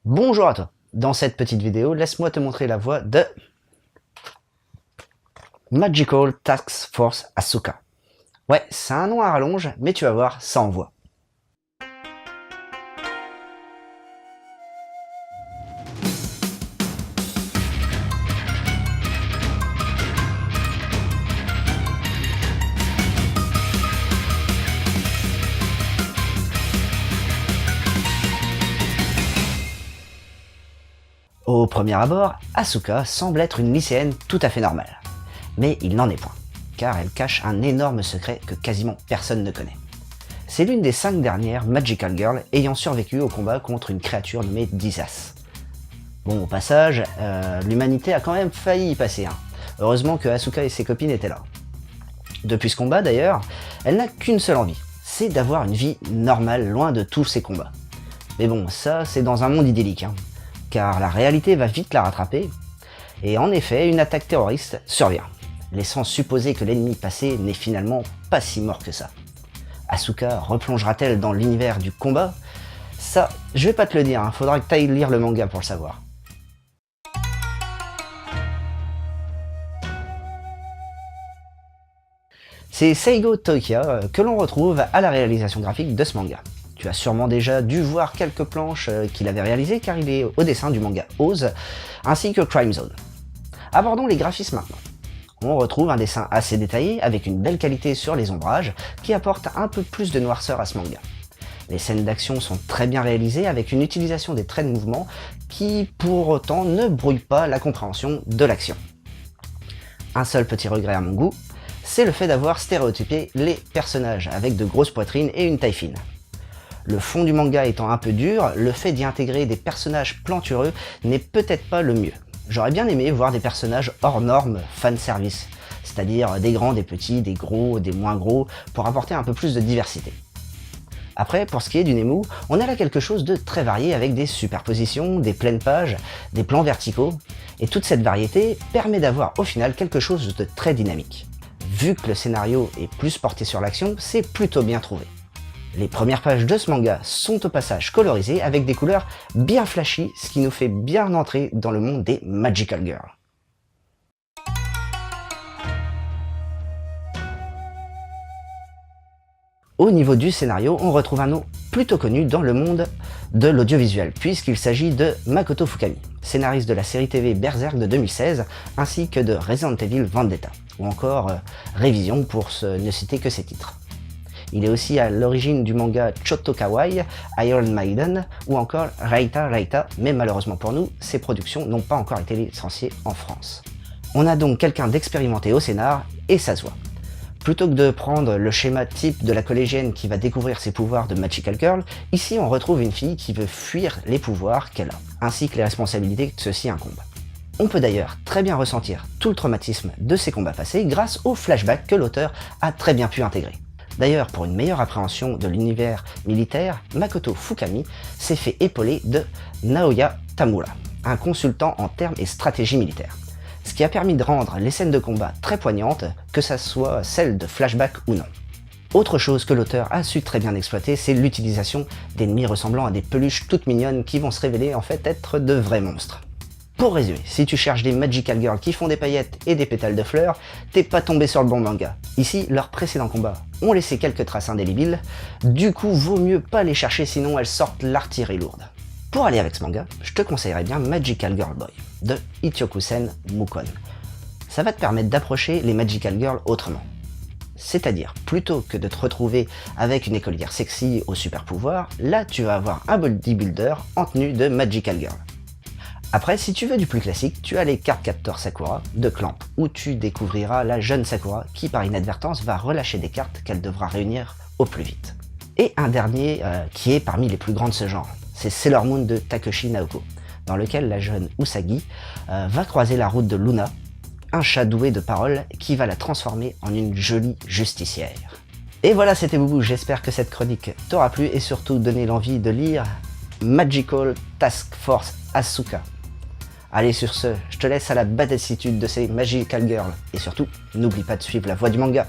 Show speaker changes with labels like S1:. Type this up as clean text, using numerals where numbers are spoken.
S1: Bonjour à toi. Dans cette petite vidéo, laisse-moi te montrer la voix de Magical Task Force Asuka. Ouais, c'est un nom à rallonge, mais tu vas voir, ça envoie. Au premier abord, Asuka semble être une lycéenne tout à fait normale. Mais il n'en est point, car elle cache un énorme secret que quasiment personne ne connaît. C'est l'une des 5 dernières Magical Girls ayant survécu au combat contre une créature nommée Disas. Bon, au passage, l'humanité a quand même failli y passer. Heureusement que Asuka et ses copines étaient là. Depuis ce combat d'ailleurs, elle n'a qu'une seule envie, c'est d'avoir une vie normale loin de tous ces combats. Mais bon, ça c'est dans un monde idyllique, car la réalité va vite la rattraper, et en effet, une attaque terroriste survient, laissant supposer que l'ennemi passé n'est finalement pas si mort que ça. Asuka replongera-t-elle dans l'univers du combat? Ça, je vais pas te le dire, faudra que tu ailles lire le manga pour le savoir. C'est Seigo Tokia que l'on retrouve à la réalisation graphique de ce manga. Tu as sûrement déjà dû voir quelques planches qu'il avait réalisées car il est au dessin du manga Oz ainsi que Crime Zone. Abordons les graphismes maintenant. On retrouve un dessin assez détaillé avec une belle qualité sur les ombrages qui apporte un peu plus de noirceur à ce manga. Les scènes d'action sont très bien réalisées avec une utilisation des traits de mouvement qui pour autant ne brouille pas la compréhension de l'action. Un seul petit regret à mon goût, c'est le fait d'avoir stéréotypé les personnages avec de grosses poitrines et une taille fine. Le fond du manga étant un peu dur, le fait d'y intégrer des personnages plantureux n'est peut-être pas le mieux. J'aurais bien aimé voir des personnages hors normes fanservice, c'est-à-dire des grands, des petits, des gros, des moins gros, pour apporter un peu plus de diversité. Après, pour ce qui est du Nemu, on a là quelque chose de très varié avec des superpositions, des pleines pages, des plans verticaux, et toute cette variété permet d'avoir au final quelque chose de très dynamique. Vu que le scénario est plus porté sur l'action, c'est plutôt bien trouvé. Les premières pages de ce manga sont au passage colorisées avec des couleurs bien flashy, ce qui nous fait bien entrer dans le monde des Magical Girls. Au niveau du scénario, on retrouve un nom plutôt connu dans le monde de l'audiovisuel, puisqu'il s'agit de Makoto Fukami, scénariste de la série TV Berserk de 2016, ainsi que de Resident Evil Vendetta, ou encore Révision pour ne citer que ses titres. Il est aussi à l'origine du manga Choto Kawaii, Iron Maiden ou encore Reita Reita, mais malheureusement pour nous, ces productions n'ont pas encore été licenciées en France. On a donc quelqu'un d'expérimenté au scénar et ça se voit. Plutôt que de prendre le schéma type de la collégienne qui va découvrir ses pouvoirs de Magical Girl, ici on retrouve une fille qui veut fuir les pouvoirs qu'elle a, ainsi que les responsabilités que ceux-ci incombent. On peut d'ailleurs très bien ressentir tout le traumatisme de ses combats passés grâce aux flashbacks que l'auteur a très bien pu intégrer. D'ailleurs, pour une meilleure appréhension de l'univers militaire, Makoto Fukami s'est fait épauler de Naoya Tamura, un consultant en termes et stratégie militaire. Ce qui a permis de rendre les scènes de combat très poignantes, que ça soit celles de flashback ou non. Autre chose que l'auteur a su très bien exploiter, c'est l'utilisation d'ennemis ressemblant à des peluches toutes mignonnes qui vont se révéler en fait être de vrais monstres. Pour résumer, si tu cherches des Magical Girls qui font des paillettes et des pétales de fleurs, t'es pas tombé sur le bon manga. Ici, leurs précédents combats ont laissé quelques traces indélébiles, du coup vaut mieux pas les chercher sinon elles sortent l'artillerie lourde. Pour aller avec ce manga, je te conseillerais bien Magical Girl Boy, de Ichioku-sen Mukon. Ça va te permettre d'approcher les Magical Girls autrement. C'est-à-dire, plutôt que de te retrouver avec une écolière sexy au super pouvoir, là tu vas avoir un bodybuilder en tenue de Magical Girl. Après, si tu veux du plus classique, tu as les cartes Captor Sakura de Clamp, où tu découvriras la jeune Sakura qui par inadvertance va relâcher des cartes qu'elle devra réunir au plus vite. Et un dernier qui est parmi les plus grands de ce genre, c'est Sailor Moon de Takeshi Naoko, dans lequel la jeune Usagi va croiser la route de Luna, un chat doué de paroles qui va la transformer en une jolie justicière. Et voilà, c'était Boubou, j'espère que cette chronique t'aura plu et surtout donné l'envie de lire Magical Task Force Asuka. Allez, sur ce, je te laisse à la badassitude de ces Magical Girls, et surtout, n'oublie pas de suivre la voie du manga.